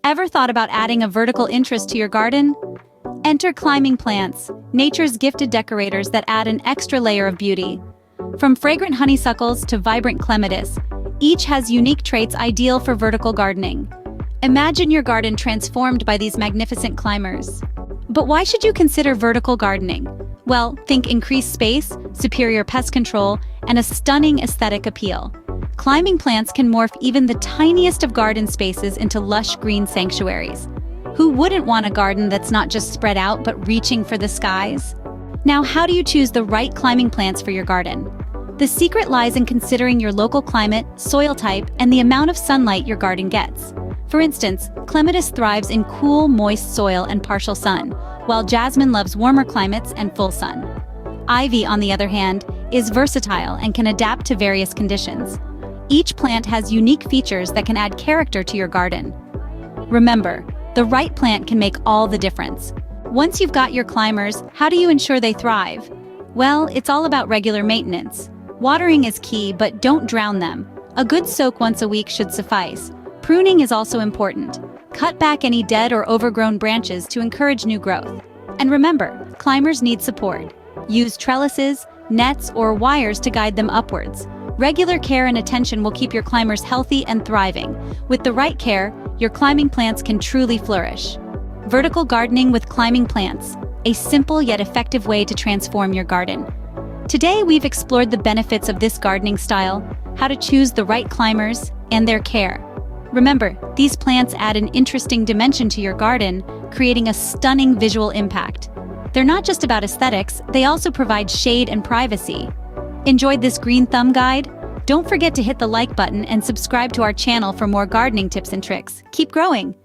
Ever thought about adding a vertical interest to your garden? Enter climbing plants, nature's gifted decorators that add an extra layer of beauty. From fragrant honeysuckles to vibrant clematis, each has unique traits ideal for vertical gardening. Imagine your garden transformed by these magnificent climbers. But why should you consider vertical gardening? Well, think increased space, superior pest control, and a stunning aesthetic appeal. Climbing plants can morph even the tiniest of garden spaces into lush green sanctuaries. Who wouldn't want a garden that's not just spread out but reaching for the skies? Now, how do you choose the right climbing plants for your garden? The secret lies in considering your local climate, soil type, and the amount of sunlight your garden gets. For instance, clematis thrives in cool, moist soil and partial sun, while jasmine loves warmer climates and full sun. Ivy, on the other hand, is versatile and can adapt to various conditions. Each plant has unique features that can add character to your garden. Remember, the right plant can make all the difference. Once you've got your climbers, how do you ensure they thrive? Well, it's all about regular maintenance. Watering is key, but don't drown them. A good soak once a week should suffice. Pruning is also important. Cut back any dead or overgrown branches to encourage new growth. And remember, climbers need support. Use trellises, nets, or wires to guide them upwards. Regular care and attention will keep your climbers healthy and thriving. With the right care, your climbing plants can truly flourish. Vertical gardening with climbing plants, a simple yet effective way to transform your garden. Today, we've explored the benefits of this gardening style, how to choose the right climbers, and their care. Remember, these plants add an interesting dimension to your garden, creating a stunning visual impact. They're not just about aesthetics, they also provide shade and privacy. Enjoyed this green thumb guide? Don't forget to hit the like button and subscribe to our channel for more gardening tips and tricks. Keep growing!